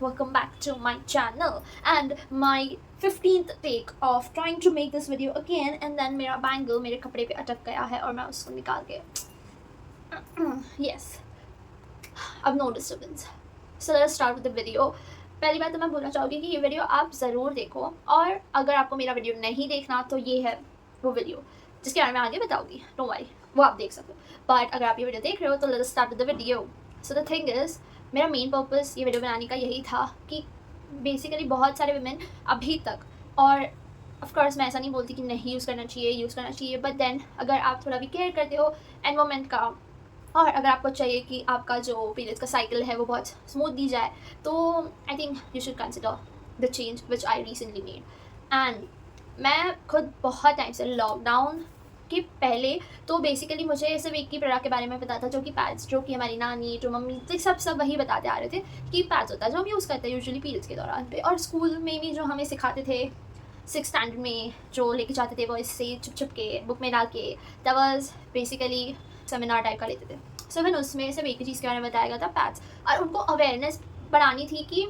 welcome back to my channel and my 15th take of trying to make this video again and then मेरा bangle मेरे कपड़े पे अटक गया है और मैं उसको निकाल के yes अब no disturbance. So let's start with the video. पहली बात तो मैं बोलना चाहूँगी कि ये वीडियो आप ज़रूर देखो और अगर आपको मेरा वीडियो नहीं देखना तो ये है वो वीडियो जिसके बारे में आगे बताऊँगी. डोंट वरी, वो आप देख सकते हो. बट अगर आप ये वीडियो देख रहे हो तो let's start with the video. So the thing is मेरा मेन पर्पस ये वीडियो बनाने का यही था कि बेसिकली बहुत सारे वुमेन अभी तक, और ऑफकोर्स मैं ऐसा नहीं बोलती कि नहीं यूज़ करना चाहिए बट देन अगर आप थोड़ा भी केयर करते हो एनवायरनमेंट का और अगर आपको चाहिए कि आपका जो पीरियड्स का साइकिल है वो बहुत स्मूथ दी जाए तो I think you should consider the change which I recently made. And मैं खुद बहुत टाइम से लॉकडाउन के पहले तो बेसिकली मुझे सिर्फ एक ही प्रोडक्ट के बारे में पता था जो कि पैड्स, जो कि हमारी नानी जो मम्मी सब वही बताते आ रहे थे कि पैड्स होता है जो हम यूज़ करते हैं यूजुअली पीरियड्स के दौरान पे. और स्कूल में भी जो हमें सिखाते थे 6th स्टैंडर्ड में जो लेके जाते थे वो इससे छुप के बुक में डाल के that was basically seminar type का लेते थे. सो मैंने उसमें सिर्फ एक ही चीज़ के बारे में बताया गया था पैड्स, और उनको अवेयरनेस बढ़ानी थी कि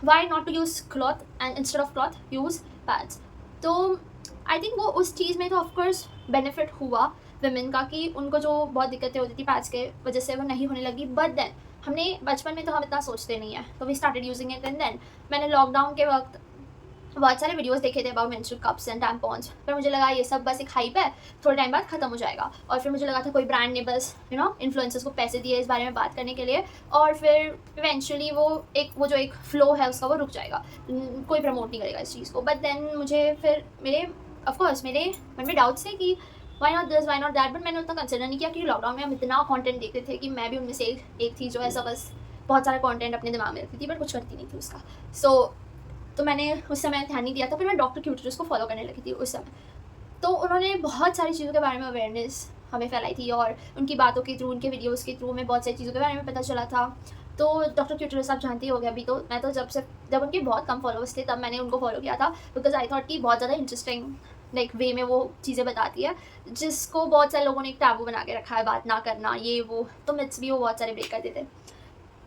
why not to use cloth and instead of cloth use pads. तो आई थिंक वो उस चीज़ में तो ऑफकोर्स बेनिफिट हुआ वुमेन का कि उनको जो बहुत दिक्कतें होती थी पैड्स के वजह से वो नहीं होने लगी. बट देन हमने बचपन में तो हम इतना सोचते नहीं है तो we started using it. And then मैंने लॉकडाउन के वक्त बहुत सारे वीडियोस देखे थे about menstrual cups and tampons, पर मुझे लगा ये सब बस एक हाइप है, थोड़े टाइम बाद ख़त्म हो जाएगा. और फिर मुझे लगा था कोई ब्रांड ने बस इन्फ्लुएंसर्स को पैसे दिए इस बारे में बात करने के लिए और फिर इवेंचुअली वो जो एक फ्लो है उसका वो रुक जाएगा, कोई प्रमोट नहीं करेगा इस चीज़ को. बट देन मुझे फिर मेरे मन में डाउट्स थे कि why not this why not that, but मैंने उतना कंसिडर नहीं किया क्योंकि लॉकडाउन में हम इतना कंटेंट देखते थे कि मैं भी उनमें से एक थी जो ऐसा बस बहुत सारा कंटेंट अपने दिमाग में रखती थी बट कुछ करती नहीं थी उसका. तो मैंने उस समय ध्यान नहीं दिया था. फिर मैं डॉक्टर क्यूटर्स को फॉलो करने लगी थी उस समय. तो उन्होंने बहुत सारी चीज़ों के बारे में अवेयरनेस हमें फैलाई थी और उनकी बातों के थ्रू, उनके वीडियोस के थ्रू हमें बहुत सारी चीज़ों के बारे में पता चला था. तो डॉक्टर क्यूटर्स आप जानते ही हो गए. अभी तो मैं तो जब उनके बहुत कम फॉलोअर्स थे तब मैंने उनको फॉलो किया था बिकॉज आई थॉट कि बहुत ज़्यादा इंटरेस्टिंग वे में वो चीज़ें बताती है जिसको बहुत सारे लोगों ने एक टैबू बना के रखा है, बात ना करना ये वो. तो मिथ्स भी वो बहुत सारे ब्रेक करते थे.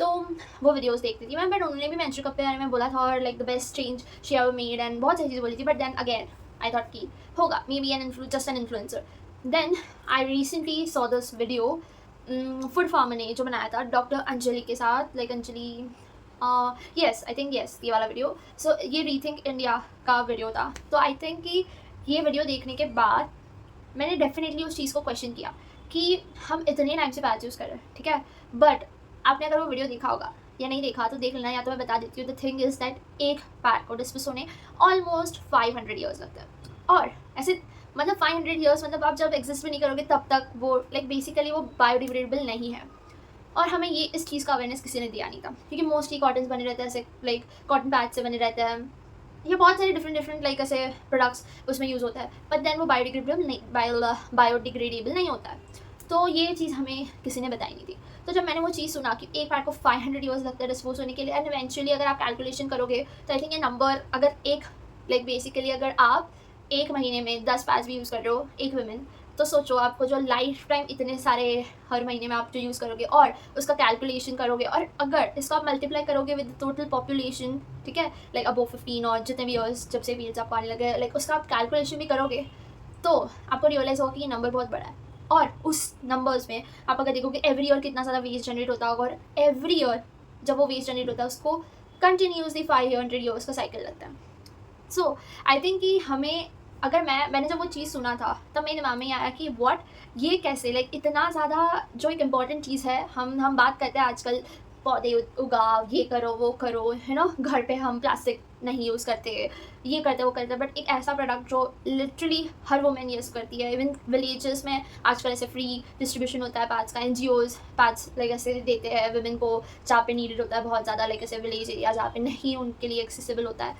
तो वो वीडियोस देखती थी मैं. बट उन्होंने भी मेंस्ट्रुअल कप के बारे में बोला था और like the best change she have made and बहुत सारी चीज़ें बोली थी. But then again I thought कि होगा maybe just an influencer. Then I recently saw this video Food Pharmer ने जो बनाया था डॉक्टर अंजलि के साथ, like Anjali yes I think yes ये वाला वीडियो. सो ये रीथिंक इंडिया का वीडियो था. तो आई थिंक कि ये वीडियो देखने के बाद मैंने डेफिनेटली उस चीज़ को क्वेश्चन किया कि हम इतने टाइम से पैच यूज़ कर रहे हैं, ठीक है, बट आपने अगर वो वीडियो देखा होगा या नहीं देखा तो देख लेना, या तो मैं बता देती हूँ. द थिंग इज़ दैट एक पैड को डिस्पोज होने ऑलमोस्ट 500 ईयर्स लगता है. और ऐसे मतलब 500 ईयर्स मतलब आप जब एग्जिस्ट भी नहीं करोगे तब तक वो लाइक बेसिकली वो बायोडिग्रेडेबल नहीं है. और हमें ये इस चीज़ का अवेयरनेस किसी ने दिया नहीं था क्योंकि मोस्टली कॉटन बने रहते हैं ऐसे, लाइक कॉटन पैड से बने रहते हैं या बहुत सारे डिफरेंट लाइक ऐसे प्रोडक्ट्स उसमें यूज़ होता है. बट देन वो बायोडिग्रेडेबल नहीं होता है. तो ये चीज़ हमें किसी ने बताई नहीं थी. तो जब मैंने वो चीज़ सुना कि एक पैड को 500 ईयर्स लगता है डिस्पोज होने के लिए एंड इवेंचुअली अगर आप कैलकुलेशन करोगे तो आई थिंक ये नंबर अगर एक लाइक बेसिकली अगर आप एक महीने में 10 पैड्स भी यूज़ कर रहे हो एक वुमेन, तो सोचो आपको जो लाइफ टाइम इतने सारे हर महीने में आप जो यूज़ करोगे और उसका कैलकुलेशन करोगे और अगर इसको आप मल्टीप्लाई करोगे विद टोटल पॉपुलेशन, ठीक है, लाइक अबव 15 और जितने भी ईयर्स जब से पीरियड्स आपको आने लगे, लाइक उसका आप कैलकुलेशन भी करोगे तो आपको रियलाइज़ होगा कि ये नंबर बहुत बड़ा है. और उस नंबर्स में आप अगर देखोगे एवरी ईयर कितना ज़्यादा वेस्ट जनरेट होता होगा और एवरी ईयर जब वो वेस्ट जनरेट होता है उसको कंटिन्यूसली 500 ईयर्स का साइकिल लगता है. सो आई थिंक कि हमें अगर मैंने जब वो चीज़ सुना था तब मेरे दिमाग में आया कि व्हाट ये कैसे लाइक इतना ज़्यादा जो एक इम्पॉर्टेंट चीज़ है हम बात करते हैं आजकल पौधे उगाओ ये करो वो करो, है ना, घर पे हम प्लास्टिक नहीं यूज़ करते, ये करते वो करते, बट एक ऐसा प्रोडक्ट जो लिटरली हर वुमेन यूज़ करती है. इवन विलेजेस में आजकल ऐसे फ्री डिस्ट्रीब्यूशन होता है पैड्स का, NGOs पैड्स लाइक ऐसे देते हैं वुमेन को जहाँ पे नीडेड होता है बहुत ज़्यादा, लाइक ऐसे विलेज एरिया जहाँ पे नहीं उनके लिए एक्सेसिबल होता है.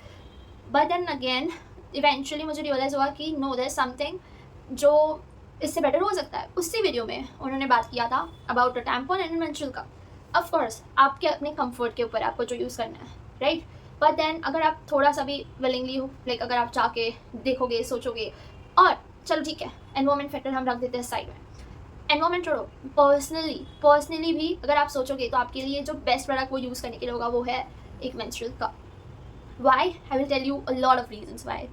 बट देन अगेन इवेंचुअली मुझे रियलाइज़ हुआ कि नो देयर समथिंग जो इससे बेटर हो सकता है. उसी वीडियो में उन्होंने बात किया था about a tampon and menstrual cup. Of course आपके अपने कंफर्ट के ऊपर आपको जो यूज़ करना है, राइट. बट देन अगर आप थोड़ा सा भी विलिंगली हो, लाइक अगर आप जाके देखोगे सोचोगे, और चलो ठीक है एनवायरमेंट फैक्टर हम रख देते हैं साइड में, एनवायरमेंट छोड़ो पर्सनली भी अगर आप सोचोगे तो आपके लिए जो बेस्ट प्रोडक्ट वो यूज़ करने के लिए होगा वो है एक menstrual cup. Why? I will tell you a lot of reasons why.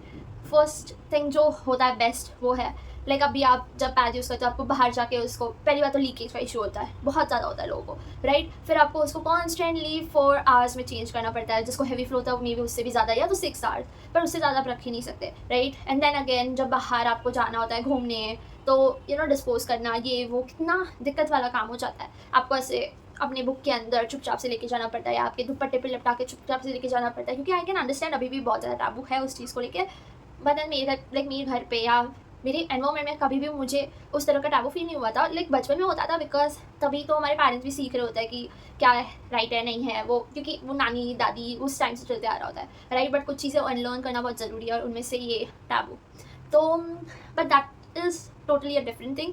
First thing जो होता है बेस्ट वो है लाइक अभी आप जब पैड यूज़ करते हो आपको बाहर जाके उसको पहली बार तो लीकेज का इशू होता है, बहुत ज़्यादा होता है लोगों को, राइट। फिर आपको उसको कॉन्स्टेंटली 4 आवर्स में चेंज करना पड़ता है, जिसको हैवी फ्लो होता है वो मे भी उससे भी ज़्यादा या तो 6 आवर्स, पर उससे ज़्यादा आप रख ही नहीं सकते, राइट। एंड देन अगेन जब बाहर आपको जाना होता है घूमने तो डिस्पोज करना ये वो कितना दिक्कत वाला काम हो जाता है। आपको ऐसे अपने बुक के अंदर चुपचाप से लेके जाना पड़ता है या आपके दुपट्टे पे लपटा के चुपचाप से लेके जाना पड़ता है, क्योंकि आई कैन अंडरस्टैंड अभी भी बहुत ज़्यादा टैबू है उस चीज़ को लेके। बट देन मेरे घर पे या मेरे एनवायरमेंट में कभी भी मुझे उस तरह का टैबू फील नहीं हुआ था। लाइक बचपन में होता था बिकॉज तभी तो हमारे पेरेंट्स भी सीख रहे होते हैं कि क्या राइट है नहीं है वो, क्योंकि वो नानी दादी उस टाइम से चलते आ रहा होता है, राइट। बट कुछ चीज़ें अनलर्न करना बहुत ज़रूरी है और उनमें से ये टैबू। तो but that is totally a different thing.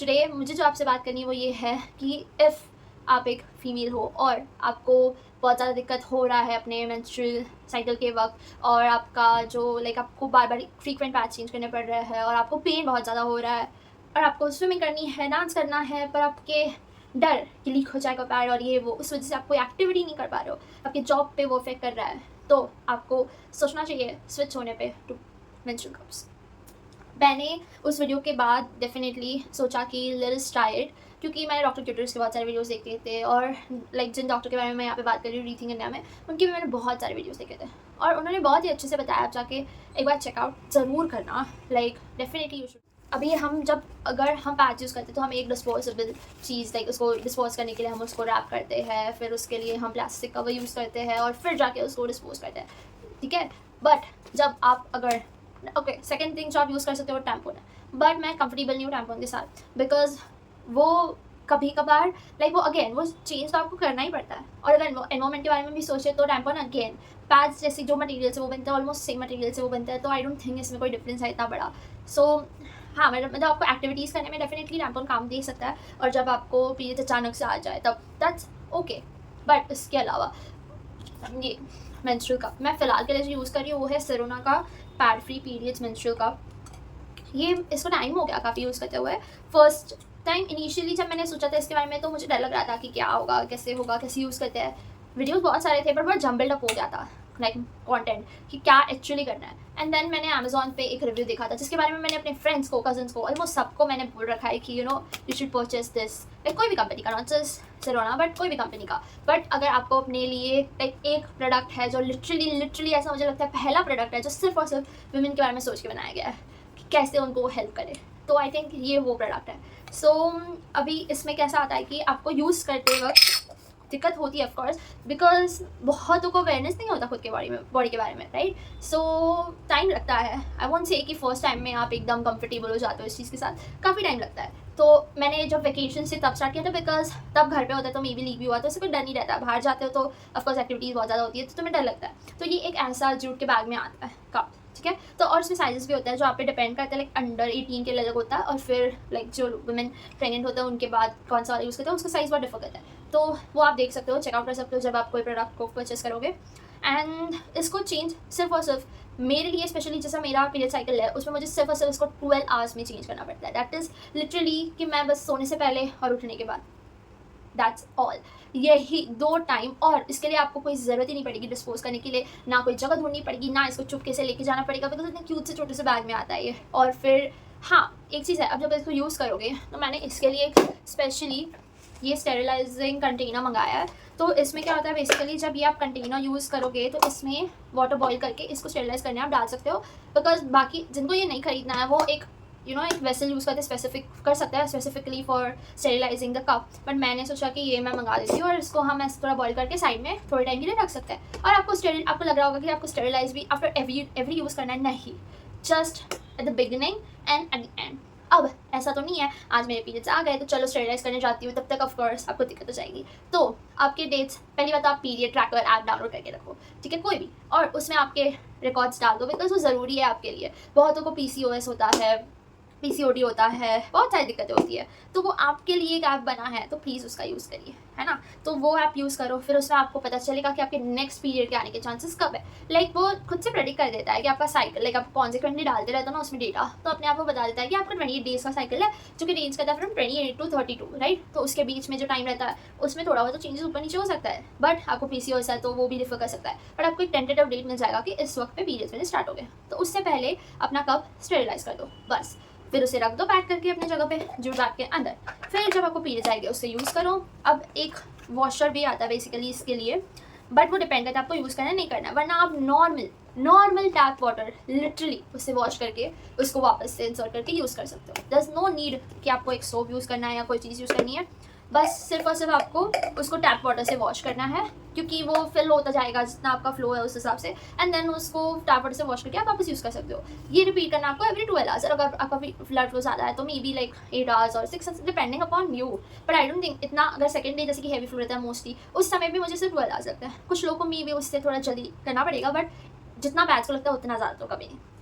Today मुझे जो आपसे बात करनी है वो ये है कि इफ़ आप एक फ़ीमेल हो और आपको बहुत ज़्यादा दिक्कत हो रहा है अपने मेंस्ट्रुअल साइकिल के वक्त और आपका जो लाइक आपको बार बार फ्रीक्वेंट पैड चेंज करने पड़ रहे हैं और आपको पेन बहुत ज़्यादा हो रहा है और आपको स्विमिंग करनी है, डांस करना है, पर आपके डर कि लीक हो जाएगा पैड और ये वो, उस वजह से आप कोई एक्टिविटी नहीं कर पा रहे हो, आपके जॉब पे वो इफेक्ट कर रहा है, तो आपको सोचना चाहिए स्विच होने पे टू मेंस्ट्रुअल कप्स। मैंने उस वीडियो के बाद डेफिनेटली सोचा कि लेट्स ट्राई इट, क्योंकि मैंने डॉक्टर ट्यूटर्स के बहुत सारे वीडियोस देखे थे और लाइक जिन डॉक्टर के बारे में मैं यहाँ पे बात कर रही हूँ रीथिंग इंडिया में, उनके भी मैंने बहुत सारे वीडियोस देखे थे और उन्होंने बहुत ही अच्छे से बताया। आप जाके एक बार चेकआउट ज़रूर करना, लाइक डेफिनेटली यू शुड। अभी हम जब अगर हम पैच यूज़ करते हैं तो हम एक डिस्पोजेबल चीज़ लाइक उसको डिस्पोज करने के लिए हम उसको रैप करते हैं, फिर उसके लिए हम प्लास्टिक कवर यूज़ करते हैं और फिर जाके उसको डिस्पोज करते हैं, ठीक है। बट जब आप अगर ओके सेकेंड थिंग जो आप यूज़ कर सकते हो टैम्पून है, बट मैं कंफर्टेबल नहीं हूँ टैम्पून के साथ बिकॉज वो कभी कभार लाइक वो अगेन वो चेंज तो आपको करना ही पड़ता है। और अगर एनवायरमेंट के बारे में भी सोचे तो टैम्पून अगेन पैड्स जैसी जो मटेरियल से वो बनते हैं ऑलमोस्ट सेम मटेरियल से वो बनता है, तो आई डोंट थिंक इसमें कोई डिफरेंस है इतना बड़ा। सो हाँ मतलब आपको एक्टिविटीज़ करने में डेफिनेटली टैम्पून काम दे सकता है और जब आपको पीरियड अचानक से आ जाए तब दैट्स ओके। बट इसके अलावा ये मेंस्ट्रुअल कप मैं फ़िलहाल के लिए जो यूज़ कर रही हूँ वो है सेरोना का pad free periods menstrual cup. ये इसको टाइम हो गया काफ़ी यूज़ करते हुए। फर्स्ट टाइम इनिशियली जब मैंने सोचा था इसके बारे में तो मुझे डर लग रहा था कि क्या होगा, कैसे होगा, कैसे यूज़ करते हैं। वीडियोस बहुत सारे थे पर बहुत जम्बल्ड अप हो गया था लाइक कंटेंट कि क्या एक्चुअली करना है। एंड देन मैंने अमेजोन पे एक रिव्यू देखा था जिसके बारे में मैंने अपने फ्रेंड्स को, कजन्स को, ऑलमोस्ट सबको मैंने बोल रखा है कि you should purchase this, like कोई भी कंपनी का, नॉट जस्ट सेरोना बट कोई भी कंपनी का। बट अगर आपको अपने लिए लाइक एक प्रोडक्ट है जो लिटरली ऐसा मुझे लगता है पहला प्रोडक्ट है जो सिर्फ और सिर्फ वुमेन के बारे में सोच के बनाया गया है कि कैसे उनको हेल्प करे, तो आई थिंक ये वो प्रोडक्ट है। सो अभी इसमें कैसा आता है कि आपको यूज़ करते वक्त दिक्कत होती है ऑफकोर्स बिकॉज बहुतों को अवेयरनेस नहीं होता खुद के बॉडी के बारे में, राइट। सो टाइम लगता है। आई वोंट से कि फर्स्ट टाइम में आप एकदम कंफर्टेबल हो जाते हो इस चीज़ के साथ, काफ़ी टाइम लगता है। तो मैंने जब वेकेशन से तब स्टार्ट किया था बिकॉज तब घर पे होता है तो मे बी लीक भी हुआ तो उससे कोई डर नहीं रहता। बाहर जाते हो तो ऑफकोर्स एक्टिविटीज़ बहुत ज़्यादा होती है तो तुम्हें डर लगता है। तो ये एक ऐसा जूट के बैग में आता है कप, ठीक है। तो और उसमें साइजेस भी होता है जो आप पे डिपेंड करता है, लाइक अंडर 18 के लिए अलग होता है और फिर लाइक जो वुमेन प्रेगनेंट होता है उनके बाद कौन सा वाला यूज़ करते हैं उसका साइज़ बहुत डिफर करता है। तो वो आप देख सकते हो, चेकआउट कर सकते हो जब आप कोई प्रोडक्ट को परचेस करोगे। एंड इसको चेंज सिर्फ और सिर्फ मेरे लिए स्पेशली जैसा मेरा पीरियड साइकिल है उसमें मुझे सिर्फ और सिर्फ इसको 12 आवर्स में चेंज करना पड़ता है। दैट इज़ लिटरली कि मैं बस सोने से पहले और उठने के बाद, दैट्स ऑल, यही 2 टाइम। और इसके लिए आपको कोई ज़रूरत ही नहीं पड़ेगी डिस्पोज करने के लिए, ना कोई जगह ढूंढनी पड़ेगी, ना इसको चुपके से लेके जाना पड़ेगा बिकॉज इतने क्यूट से छोटे से बैग में आता है ये। और फिर हाँ एक चीज़ है, अब जब इसको यूज़ करोगे तो मैंने इसके लिए स्पेशली ये स्टेरिलाइजिंग कंटेनर मंगाया है। तो इसमें क्या होता है बेसिकली जब ये आप कंटेनर यूज़ करोगे तो इसमें वाटर बॉईल करके इसको स्टेरिलाइज करने आप डाल सकते हो बिकॉज बाकी जिनको ये नहीं खरीदना है वो एक एक वेसल यूज़ करते स्पेसिफिक कर सकता है specifically for sterilising the cup. But मैंने सोचा कि ये मैं मंगा देती हूँ और इसको हम ऐसे थोड़ा बॉईल करके साइड में थोड़े टाइम के लिए रख सकते हैं। और आपको लग रहा होगा कि आपको स्टेरिलाइज भी आफ्टर एवरी यूज़ करना है, नहीं, just at the beginning and at the end. अब ऐसा तो नहीं है आज मेरे पीरियड्स आ गए तो चलो स्टेरिलाइज करने जाती हूँ, तब तक ऑफकोर्स आपको दिक्कत हो जाएगी। तो आपके डेट्स, पहली बात आप पीरियड ट्रैकर ऐप डाउनलोड करके रखो, ठीक है, कोई भी, और उसमें आपके रिकॉर्ड्स डाल दो बिकॉज वो ज़रूरी है आपके लिए। बहुतों को PCOS होता है, पीसीओडी होता है, बहुत सारी दिक्कतें होती है, तो वो आपके लिए एक ऐप बना है, तो प्लीज़ उसका यूज़ करिए, है ना। तो वो ऐप यूज़ करो, फिर उसमें आपको पता चलेगा कि आपके नेक्स्ट पीरियड के आने के चांसेस कब है। लाइक वो खुद से प्रेडिक्ट कर देता है कि आपका साइकिल, लाइक आप कॉन्सिक्वेंटली डालते रहते हो ना उसमें डेटा, तो अपने आप को बता देता है कि आपका 28 डेज़ का साइकिल है, जो कि रेंज करता है फ्रॉम 28 टू 32, राइट। तो उसके बीच में जो टाइम रहता है उसमें थोड़ा बहुत तो चेंजेस ऊपर नीचे हो सकता है, बट आपको पीसीओएस है तो वो भी डिफर कर सकता है, बट आपको एक टेंटेटिव डेट मिल जाएगा कि इस वक्त पे पीरियड्स मेरे स्टार्ट हो गए, तो उससे पहले अपना कप स्टेरिलाइज कर दो बस। फिर उसे रख दो पैक करके अपनी जगह पे, जो बैग के अंदर। फिर जब आपको पीरियड्स आएंगे उससे यूज़ करो। अब एक वॉशर भी आता है बेसिकली इसके लिए, बट वो डिपेंड करता है आपको यूज़ करना है नहीं करना है, वरना आप नॉर्मल टैप वाटर लिटरली उससे वॉश करके उसको वापस से इंसर्ट करके यूज़ कर सकते हो। देयर इज़ नो नीड कि आपको एक सोप यूज़ करना है या कोई चीज़ यूज़ करनी है, बस सिर्फ और सिर्फ आपको उसको टैप वाटर से वॉश करना है, क्योंकि वो फिल होता जाएगा जितना आपका फ्लो है उस हिसाब से, एंड देन उसको टैप वाटर से वॉश करके आप वापस यूज़ कर सकते हो। ये रिपीट करना आपको एवरी 12 आवर्स। अगर आपका ब्लड फ्लो ज़्यादा है तो मे बी लाइक 8 आवर्स और 6 hours, depending upon you, but I don't think इतना। अगर सेकंड डे जैसे कि हैवी फ्लो रहता है मोस्टली, उस समय भी मुझे सिर्फ 12 आवर्स लगता है। कुछ लोगों को मे बी उससे थोड़ा जल्दी करना पड़ेगा, बट जितना बैच को लगता है उतना ज़्यादा तो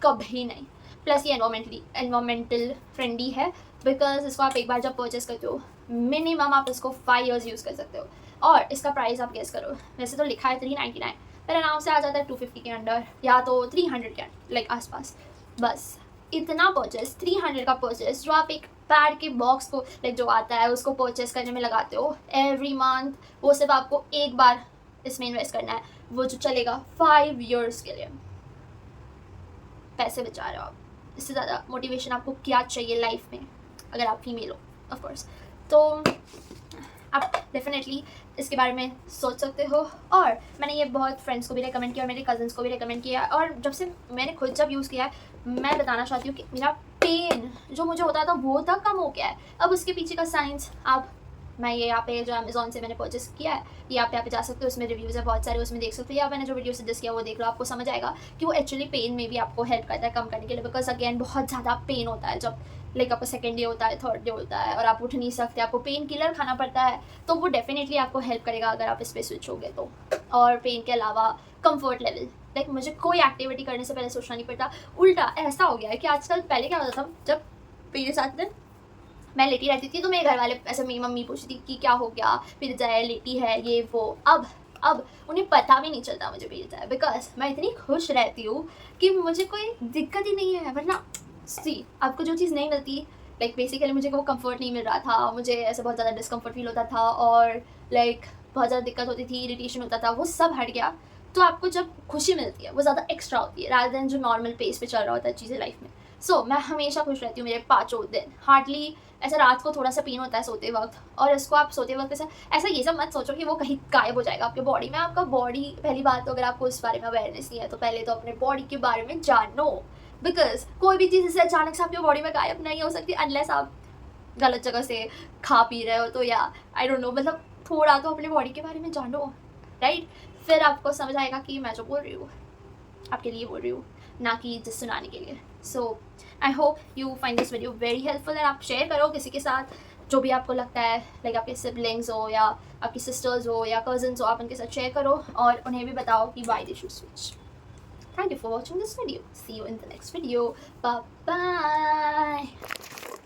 कभी नहीं। प्लस ये एनवायरमेंटल फ्रेंडली है, बिकॉज इसको आप एक बार जब परचेस करते हो मिनिमम आप इसको 5 इयर्स यूज़ कर सकते हो। और इसका प्राइस आप गेस करो, वैसे तो लिखा है 399, पर आराम से आ जाता है 250 के अंडर या तो 300 के लाइक आसपास। बस इतना परचेस, 300 का परचेस जो आप एक पैड के बॉक्स को लाइक जो आता है उसको परचेस करने में लगाते हो एवरी मंथ, वो सिर्फ आपको एक बार इसमें इन्वेस्ट करना है, वो जो चलेगा 5 इयर्स के लिए। पैसे बचा रहे हो आप, इससे ज़्यादा मोटिवेशन आपको क्या चाहिए लाइफ में, अगर आप फीमेल हो ऑफ कोर्स। तो आप डेफिनेटली इसके बारे में सोच सकते हो। और मैंने ये बहुत फ्रेंड्स को भी रेकमेंड किया और मेरे कज़न्स को भी रेकमेंड किया, और जब से मैंने खुद जब यूज़ किया है मैं बताना चाहती हूँ कि मेरा पेन जो मुझे होता था वो तक कम हो गया है। अब उसके पीछे का साइंस मैं ये यहाँ पे जो अमेज़ॉन से मैंने परचेस किया है, ये आप यहाँ पे जा सकते हो, उसमें रिव्यूज़ है बहुत सारे, उसमें देख सकते हो, या मैंने जो वीडियो सजेस्ट किया वो देख लो, आपको समझ आएगा कि वो एक्चुअली पेन में भी आपको हेल्प करता है कम करने के लिए। बिकॉज अगेन बहुत ज़्यादा पेन होता है जब लाइक आपको सेकेंड डे होता है, थर्ड डे होता है और आप उठ नहीं सकते, आपको पेन किलर खाना पड़ता है, तो वो डेफिनेटली आपको हेल्प करेगा अगर आप इस पर स्विच होगे तो। और पेन के अलावा कंफर्ट लेवल, लाइक मुझे कोई एक्टिविटी करने से पहले सोचना नहीं पड़ता। उल्टा ऐसा हो गया है कि आजकल, पहले क्या होता था जब पीरियड्स आते थे मैं लेटी रहती थी तो मेरे घर वाले ऐसे मेरी मम्मी पूछती थी कि क्या हो गया, पीरियड्स आया, लेटी है, ये वो। अब उन्हें पता भी नहीं चलता मुझे पीरियड्स आया, बिकॉज मैं इतनी खुश रहती हूँ कि मुझे कोई दिक्कत ही नहीं है। वरना सी आपको जो चीज़ नहीं मिलती, लाइक बेसिकली मुझे वो कंफर्ट नहीं मिल रहा था, मुझे ऐसे बहुत ज़्यादा डिस्कम्फर्ट फील होता था और लाइक बहुत ज़्यादा दिक्कत होती थी, इरिटेशन होता था, वो सब हट गया। तो आपको जब खुशी मिलती है वो ज़्यादा एक्स्ट्रा होती है रादर देन जो नॉर्मल पेस पे चल रहा होता है चीज़ें लाइफ में। सो मैं हमेशा खुश रहती हूँ मेरे 5 दिन। हार्डली ऐसा रात को थोड़ा सा पेन होता है सोते वक्त, और इसको आप सोते वक्त ऐसा ये सब मत सोचो कि वो कहीं गायब हो जाएगा आपके बॉडी में। आपका बॉडी, पहली बात तो अगर आपको उस बारे में अवेयरनेस नहीं है तो पहले तो अपने बॉडी के बारे में जानो, बिकॉज कोई भी चीज़ इससे अचानक से आपके बॉडी में गायब नहीं हो सकती अनलेस आप गलत जगह से खा पी रहे हो, तो या आई डोंट नो, मतलब थोड़ा तो अपने बॉडी के बारे में जानो, राइट। फिर आपको समझ आएगा कि मैं जो बोल रही हूँ आपके लिए बोल रही हूँ, ना कि जिस सुनाने के लिए। So I hope you find this video very helpful, and आप शेयर करो किसी के साथ जो भी आपको लगता है, लाइक आपके सिबलिंग्स हो या आपकी सिस्टर्स हो या कजन्स हो, आप उनके साथ शेयर करो और उन्हें भी बताओ कि why they should switch. Thank you for watching this video. See you in the next video. Bye bye.